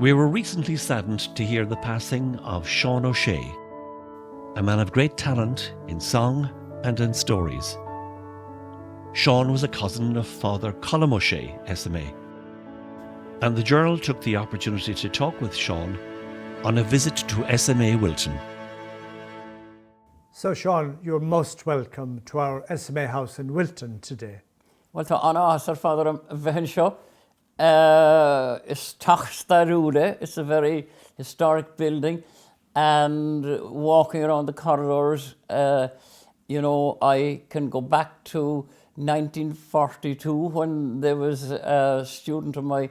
We were recently saddened to hear the passing of Seán Ó Sé, a man of great talent in song and in stories. Shaun was a cousin of Father Colm Ó Sé, SMA, and the Journal took the opportunity to talk with Shaun on a visit to SMA Wilton. So Shaun, you're most welcome to our SMA House in Wilton today. Well, tá anna as Father bhein seo. It's Tachstarude. It's a very historic building, and walking around the corridors, you know, I can go back to 1942 when there was a student of my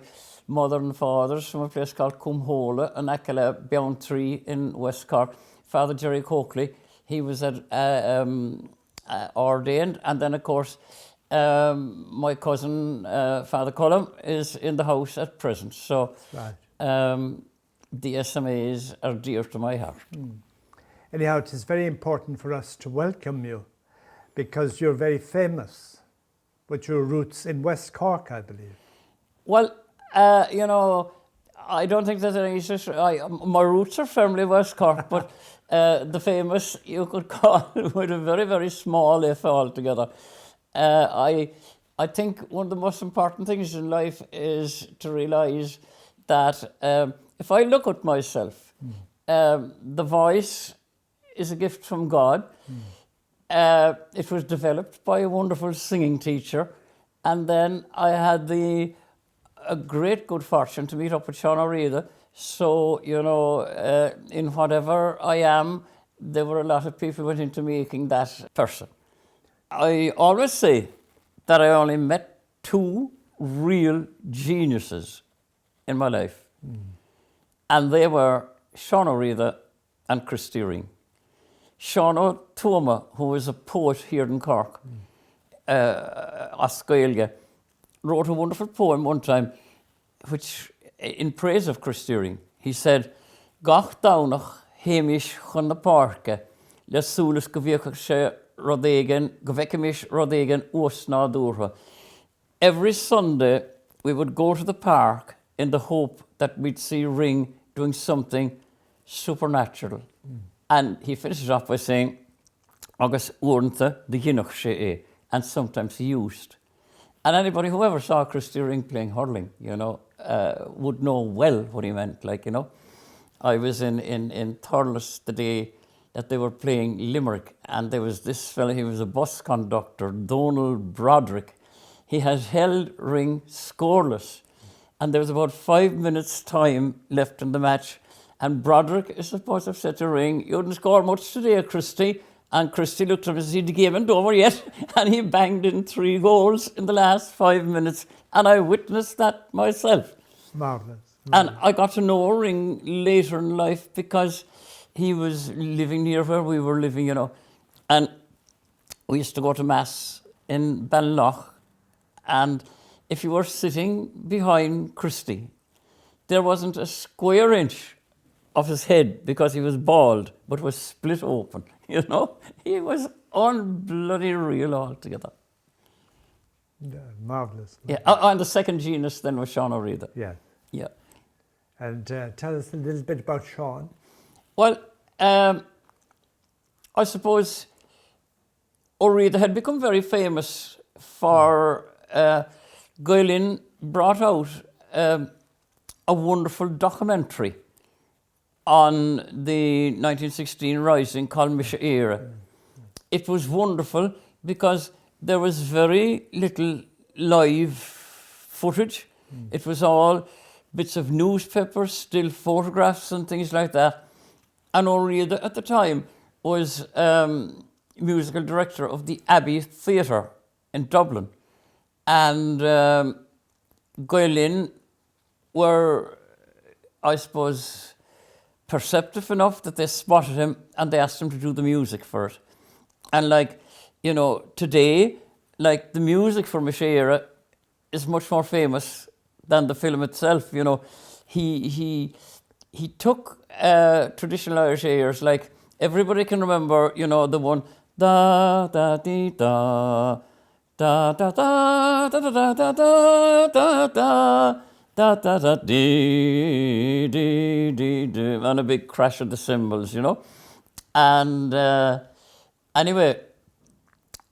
mother and father's from a place called Cumhola, an Akela Boundtree in West Cork. Father Jerry Coakley, he was ordained, and then of course my cousin, Father Colm, is in the house at present. So Right. the SMAs are dear to my heart. Anyhow, it is very important for us to welcome you because you're very famous with your roots in West Cork, I believe. Well, you know, I don't think there's any issue. My roots are firmly West Cork, but the famous you could call with a very, very small if altogether. I think one of the most important things in life is to realise that if I look at myself, the voice is a gift from God. It was developed by a wonderful singing teacher, and then I had a great good fortune to meet up with Seán Ó Riada. So, you know, in whatever I am, there were a lot of people went into making that person. I always say that I only met two real geniuses in my life. And they were Seán Ó Riada and Christy Ring. Seán Ó Tuama, who was a poet here in Cork, Oscailge, wrote a wonderful poem one time, which, in praise of Christy Ring, he said, Gach dawnach héimish chun na parke, le súlas go bhíocha sé rodégan, go bhecimish rodégan os ná dúrtha. Every Sunday, we would go to the park in the hope that we'd see Ring doing something supernatural. And he finishes off by saying, Agus uornta the dhinach sé, and sometimes he used. And anybody who ever saw Christy Ring playing hurling, you know, would know well what he meant, like, you know. I was in Thurles the day that they were playing Limerick, and there was this fella, he was a bus conductor, Donald Broderick. He had held Ring scoreless, and there was about 5 minutes' time left in the match, and Broderick is supposed to have said to Ring, you didn't score much today, Christie. And Christie looked at him and said, the game ain't over yet. And he banged in 3 goals in the last 5 minutes. And I witnessed that myself. Marvellous. And I got to know Ring later in life because he was living near where we were living, you know. And we used to go to Mass in Balloch. And if you were sitting behind Christie, there wasn't a square inch of his head, because he was bald, but was split open, you know. He was unbloody real altogether. Yeah, marvellous. Yeah, and the second genius then was Seán Ó Riada. Yeah. Yeah. And tell us a little bit about Seán. Well, I suppose Ó Riada had become very famous for Gaelin brought out a wonderful documentary on the 1916 rising called Mise Éire. It was wonderful because there was very little live footage. It was all bits of newspapers, still photographs and things like that. And Ó Riada at the time was musical director of the Abbey Theatre in Dublin. And Gaelin were, I suppose, perceptive enough that they spotted him and they asked him to do the music for it. And like, you know, today, like the music for Mise Éire is much more famous than the film itself, you know. He he took traditional Irish airs, like everybody can remember, you know, the one da da dee da da da da da da da da da da da da da dee dee dee dee, and a big crash of the cymbals, you know. And anyway,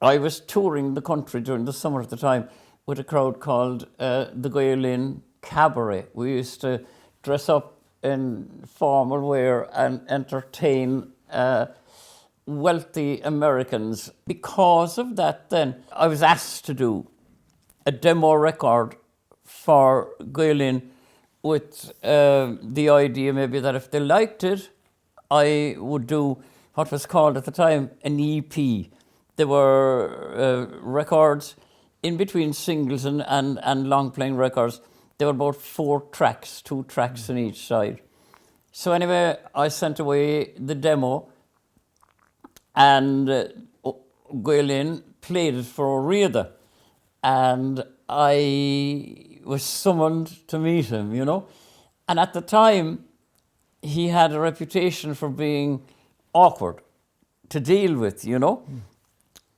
I was touring the country during the summer at the time with a crowd called the Gaelin Cabaret. We used to dress up in formal wear and entertain wealthy Americans. Because of that, then, I was asked to do a demo record for Gaelin with the idea maybe that if they liked it, I would do what was called at the time an EP. There were records in between singles and long-playing records. There were about 4 tracks, 2 tracks on each side. So anyway, I sent away the demo, and Gaelin played it for Ó Riada, and I was summoned to meet him, you know. And at the time, he had a reputation for being awkward to deal with, you know.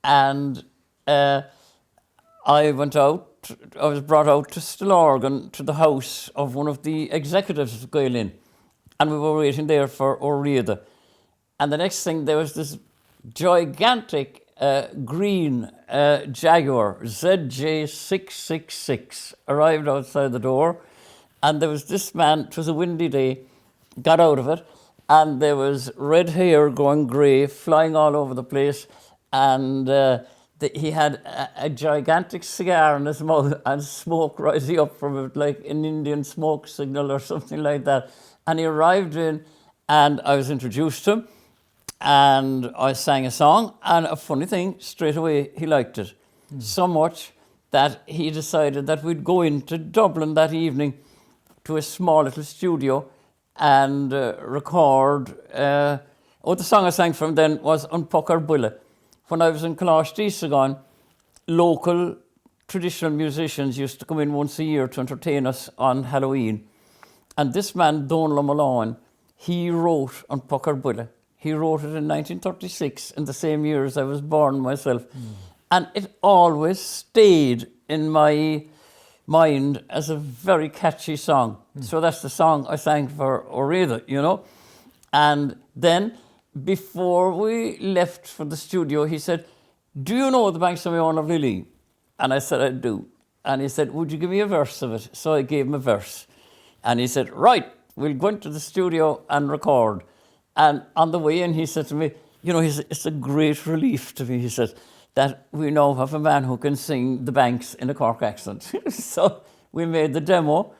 And I was brought out to Stillorgan, to the house of one of the executives of Gaelin, and we were waiting there for Ó Riada. And the next thing, there was this gigantic green Jaguar ZJ666 arrived outside the door, and there was this man, it was a windy day, got out of it, and there was red hair going grey, flying all over the place, and he had a gigantic cigar in his mouth and smoke rising up from it like an Indian smoke signal or something like that. And he arrived in, and I was introduced to him, and I sang a song, and a funny thing, straight away he liked it. So much that he decided that we'd go into Dublin that evening to a small little studio and record. The song I sang for him then was An Pucker Buile. When I was in Dheis, local traditional musicians used to come in once a year to entertain us on Halloween. And this man, Donal Malone, he wrote An Pucker Buile. He wrote it in 1936, in the same year as I was born myself. And it always stayed in my mind as a very catchy song. So that's the song I sang for Ó Riada, you know. And then, before we left for the studio, he said, "Do you know the Banks of My Own Lovely Lee?" And I said, "I do." And he said, "Would you give me a verse of it?" So I gave him a verse. And he said, "Right, we'll go into the studio and record." And on the way in, he said to me, "You know, it's a great relief to me," he said, "that we now have a man who can sing the Banks in a Cork accent." So we made the demo,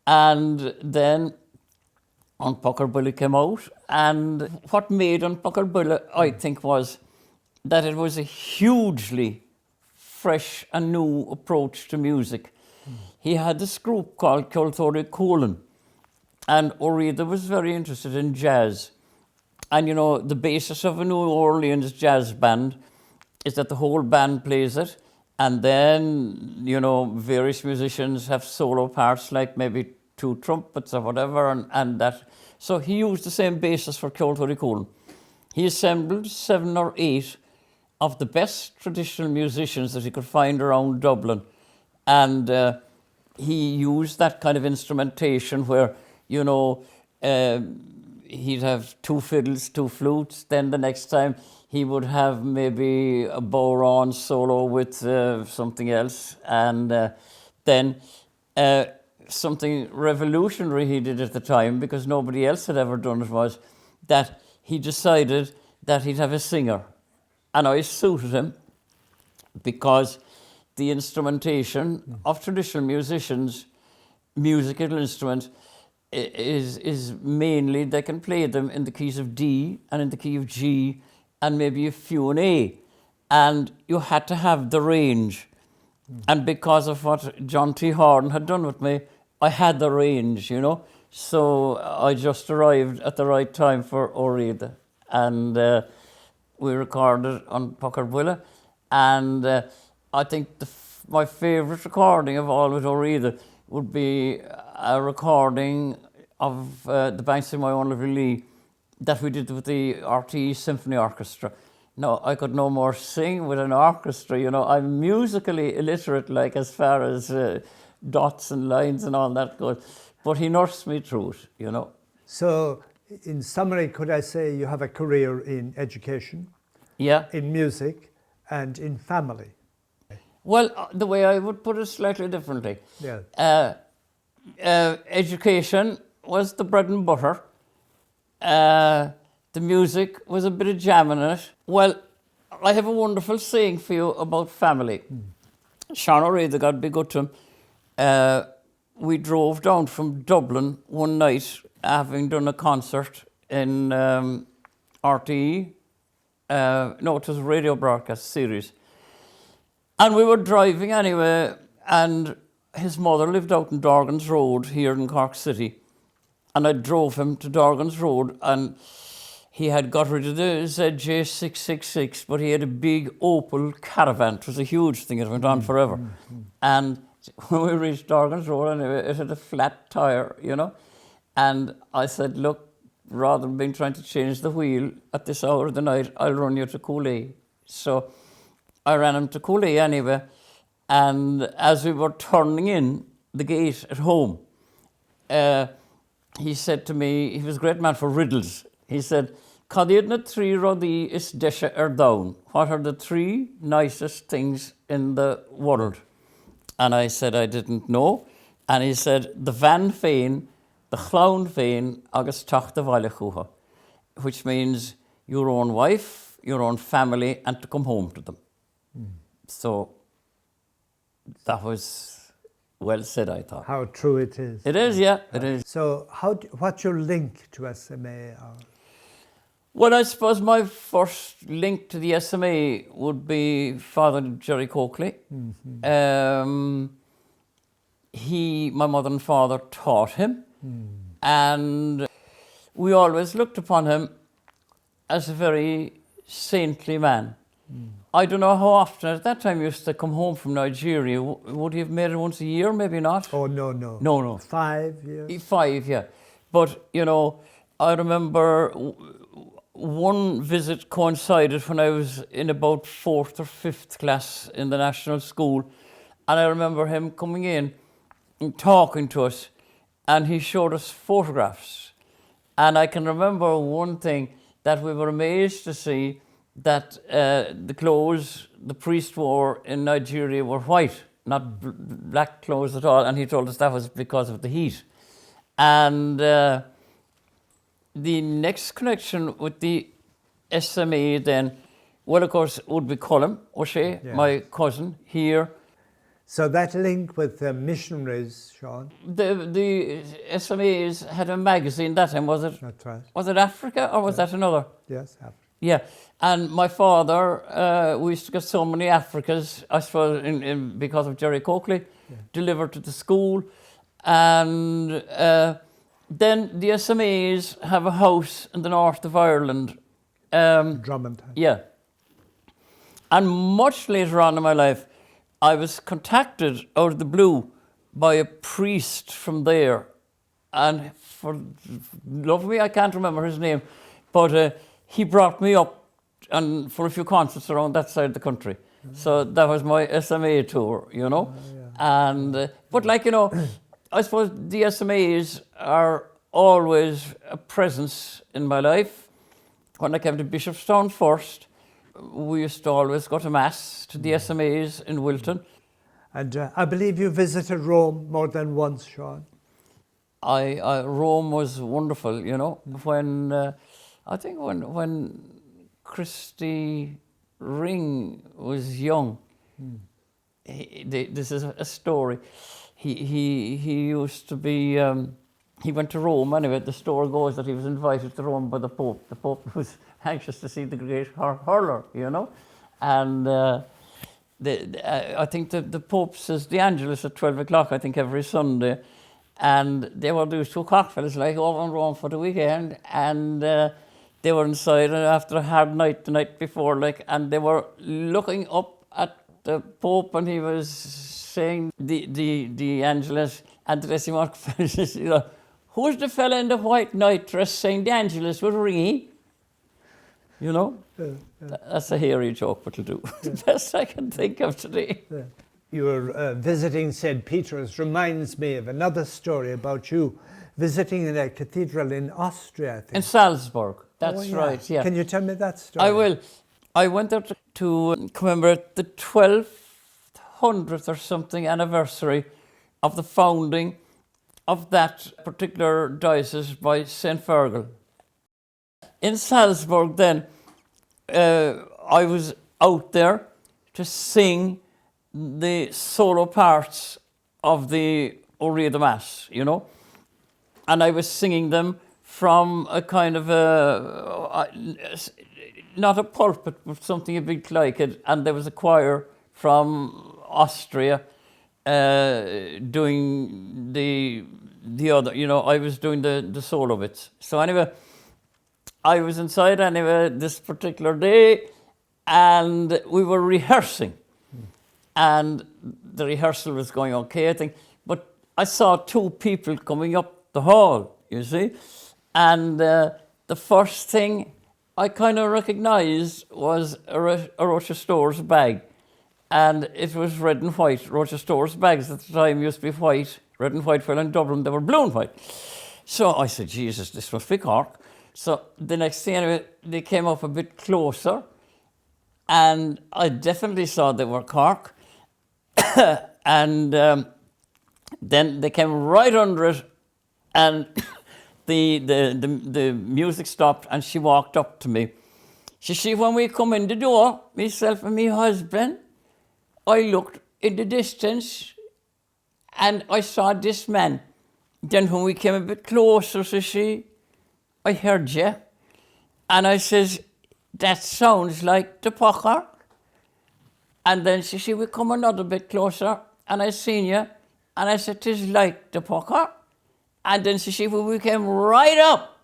and then An Pucker Buile came out. And what made An Pucker Buile, I think, was that it was a hugely fresh and new approach to music. He had this group called Ceoltóirí Chomhainn, and Ó Riada was very interested in jazz. And, you know, the basis of a New Orleans jazz band is that the whole band plays it, and then, you know, various musicians have solo parts, like maybe 2 trumpets or whatever, and that. So he used the same basis for Ceoltóirí Chomhainn. He assembled 7 or 8 of the best traditional musicians that he could find around Dublin, and he used that kind of instrumentation where, you know, he'd have 2 fiddles, 2 flutes. Then the next time he would have maybe a bodhrán solo with something else. And then something revolutionary he did at the time, because nobody else had ever done it, was that he decided that he'd have a singer. And I suited him, because the instrumentation of traditional musicians, musical instruments, is mainly they can play them in the keys of D and in the key of G and maybe a few in A. And you had to have the range. And because of what John T. Horn had done with me, I had the range, you know. So I just arrived at the right time for Ó Riada. And we recorded An Pucker Buile. And I think my favourite recording of all with Ó Riada would be a recording of the banks of my own Little Lee that we did with the RTE Symphony Orchestra. No, I could no more sing with an orchestra, you know. I'm musically illiterate, like as far as dots and lines and all that goes. But he nursed me through it, you know. So, in summary, could I say you have a career in education, Yeah. in music, and in family? Well, the way I would put it slightly differently. Yeah. Education was the bread and butter. The music was a bit of jam in it. Well, I have a wonderful saying for you about family. Seán Ó Riada, God be good to him. We drove down from Dublin one night, having done a concert in RTE. No, it was a radio broadcast series. And we were driving anyway, and his mother lived out in Dorgan's Road here in Cork City. And I drove him to Dorgan's Road, and he had got rid of the ZJ666, but he had a big Opel Caravan. It was a huge thing, it went on forever. And when we reached Dorgan's Road, anyway, it had a flat tyre, you know. And I said, look, rather than being trying to change the wheel at this hour of the night, I'll run you to Cooley. So I ran him to Cooley anyway. And as we were turning in the gate at home, he said to me, he was a great man for riddles. He said, Cadiad na trí rodí is deise down. What are the three nicest things in the world? And I said, I didn't know. And he said, the van féin, the clown féin, agus tach the bhaile chuha, which means your own wife, your own family, and to come home to them. So that was well said, I thought. How true it is. It is, yeah, it is. So what's your link to SMA? Well, I suppose my first link to the SMA would be Father Jerry Coakley. My mother and father taught him, and we always looked upon him as a very saintly man. I don't know how often, at that time, he used to come home from Nigeria. Would he have made it once a year? Maybe not. Oh, no. No. 5 years? 5, yeah. But, you know, I remember one visit coincided when I was in about 4th or 5th class in the national school. And I remember him coming in and talking to us, and he showed us photographs. And I can remember one thing that we were amazed to see, that the clothes the priest wore in Nigeria were white, not black clothes at all. And he told us that was because of the heat. And the next connection with the SMA then, well, of course, would be Seán Ó Sé, my cousin here. So that link with the missionaries, Sean? The SMAs had a magazine that time, was it? That's right. Was it Africa or was that another? Yes, Africa. Yeah, and my father, we used to get so many Africas, I suppose, because of Jerry Coakley, delivered to the school. And then the SMAs have a house in the north of Ireland. Drummond. Yeah. And much later on in my life, I was contacted out of the blue by a priest from there. And for love of me, I can't remember his name, but he brought me up and for a few concerts around that side of the country. So that was my SMA tour, you know. And but like, you know, I suppose the SMAs are always a presence in my life. When I came to Bishopstown first, we used to always go to Mass to the SMAs in Wilton. And I believe you visited Rome more than once, Sean. Rome was wonderful, you know. When I think when Christy Ring was young, this is a story. He used to be. He went to Rome anyway. The story goes that he was invited to Rome by the Pope. The Pope was anxious to see the great hurler, you know, and I think the Pope says the Angelus at 12 o'clock. I think every Sunday, and they were those two cockfellas like over in Rome for the weekend, and they were inside after a hard night the night before, like, and they were looking up at the Pope, and he was saying the Angelus, and the Decimark, you know, who's the fella in the white nightdress St. Angeles with ringy? You know? That's a hairy joke, but it'll do. The best I can think of today. You were visiting St. Peter's reminds me of another story about you visiting a cathedral in Austria, I think. In Salzburg. That's right, yeah. Can you tell me that story? I will. I went there to commemorate the 1200th or something anniversary of the founding of that particular diocese by St. Fergal. In Salzburg then, I was out there to sing the solo parts of the Ó Riada Mass, you know. And I was singing them from a kind of not a pulpit, but something a bit like it. And there was a choir from Austria doing the other, you know, I was doing the solo bits. So anyway, I was inside anyway this particular day, and we were rehearsing. And the rehearsal was going okay, I think. But I saw two people coming up the hall, you see. And the first thing I kind of recognised was a Rochestore's bag. And it was red and white. Rochestore's bags at the time used to be white, red and white. Well, in Dublin, they were blue and white. So I said, Jesus, this must be Cork. So the next thing, anyway, they came up a bit closer. And I definitely saw they were Cork. And then they came right under it, and the music stopped, and she walked up to me. She said, when we come in the door, myself and my husband, I looked in the distance, and I saw this man. Then when we came a bit closer, says she, I heard you. And I says, that sounds like the pucker. And then she said, we come another bit closer, and I seen you, and I said, 'tis like the pucker. And then she said, when we came right up,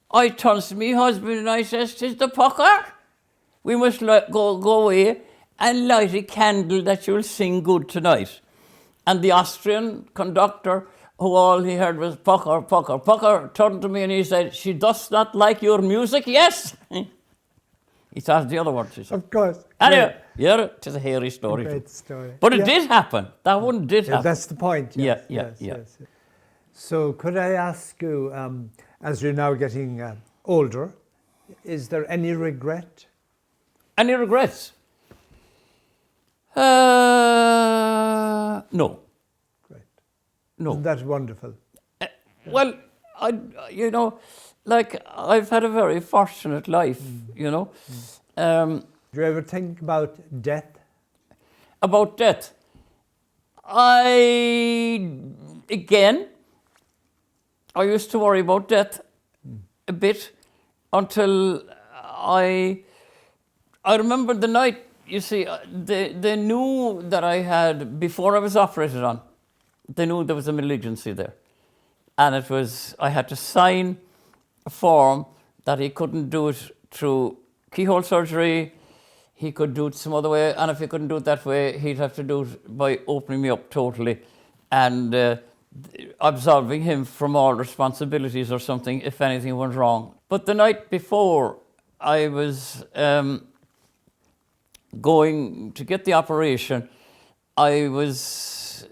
I turned to my husband and I says, 'tis the pucker. We must go away and light a candle that you'll sing good tonight. And the Austrian conductor, who all he heard was pucker, pucker, pucker, turned to me and he said, she does not like your music, yes? He thought the other words, he said. Of course. Anyway, yeah, it is a hairy story. Great story. But it did happen. That one did happen. That's the point. Yes, Yeah. yes. So could I ask you, as you're now getting older, is there any regret? Any regrets? No. Great. No. Isn't that wonderful? Well, you know, like I've had a very fortunate life, you know. Do you ever think about death? About death, I used to worry about death a bit until I remember the night, you see, they knew that I had, before I was operated on, they knew there was a malignancy there. And it was, I had to sign a form that he couldn't do it through keyhole surgery, he could do it some other way, and if he couldn't do it that way, he'd have to do it by opening me up totally and absolving him from all responsibilities or something if anything went wrong. But the night before I was going to get the operation, I was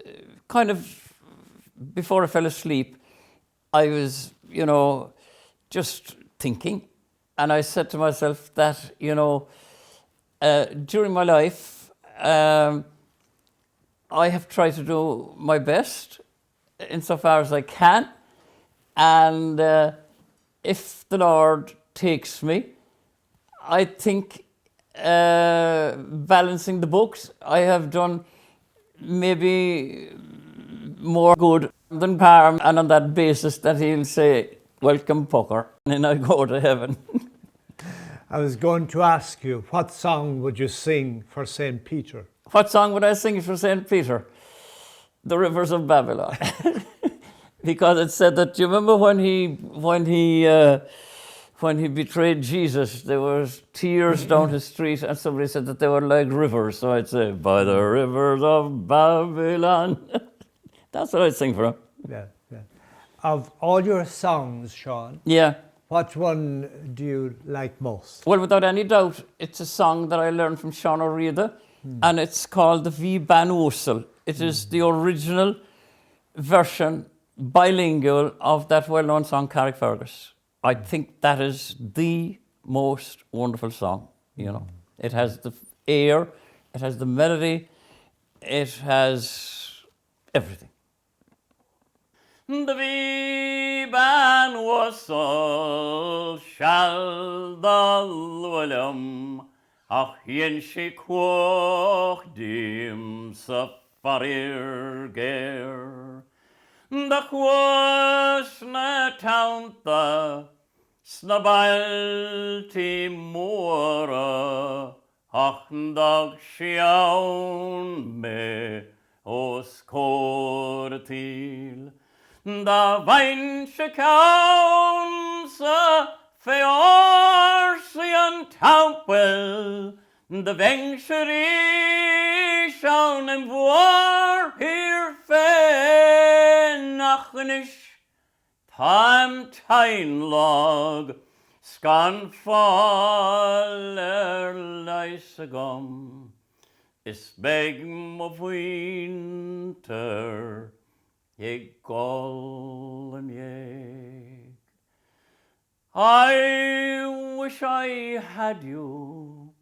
kind of, before I fell asleep, I was, you know, just thinking. And I said to myself that, you know, during my life, I have tried to do my best insofar as I can. And if the Lord takes me, I think balancing the books, I have done maybe more good than harm, and on that basis that he'll say, welcome, Pucker, and then I go to heaven. I was going to ask you, what song would you sing for St. Peter? What song would I sing for St. Peter? The Rivers of Babylon. Because it said that, do you remember when he betrayed Jesus, there was tears down his street, and somebody said that they were like rivers. So I'd say, by the rivers of Babylon. That's what I'd sing for him. Yeah. of all your songs, Sean, Yeah. what one do you like most? Well, without any doubt, it's a song that I learned from Seán Ó Riada, and it's called the Bhí Ban Uasal. It is the original version, bilingual, of that well-known song, Carrick Fergus. I think that is the most wonderful song, you know. It has the air, it has the melody, it has everything. The Bhí Ban Uasal shall the William ach yen she quoch dim sa farir ger. The quos na taunta snabalti mora ach dag Shaun me os cortil. Da weinsche kaunse feorsian taupel, de wengsche Shaun em war hier fenachnisch, tam teinlog, scan faller leisegom, is beg of winter, ye golem ye. I wish I had you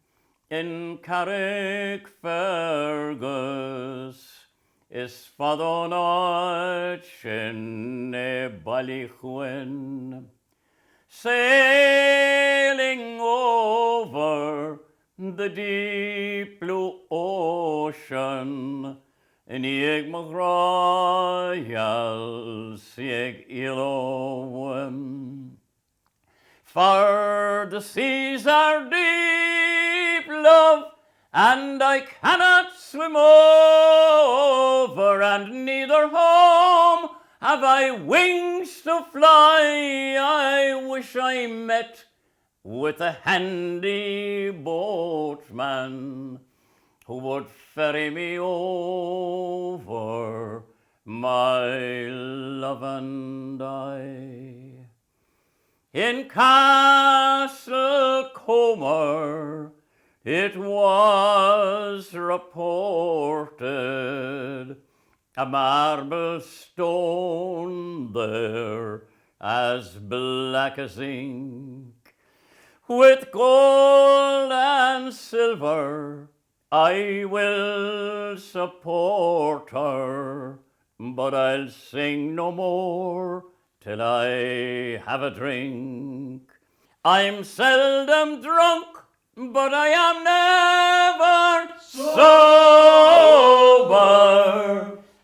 in Carrick Fergus, is fadonach in e ballychwen, sailing over the deep blue ocean, in eg royal sieg ilowem. For the seas are deep, love, and I cannot swim over, and neither home have I wings to fly. I wish I met with a handy boatman who would ferry me over, my love and I. In Castle Comer it was reported, a marble stone there as black as ink, with gold and silver I will support her, but I'll sing no more till I have a drink. I'm seldom drunk, but I am never sober.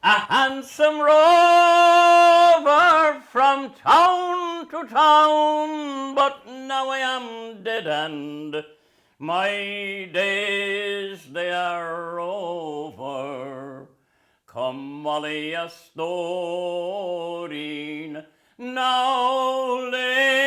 A handsome rover from town to town, but now I am dead and my days they are over. Come Molly a story now lay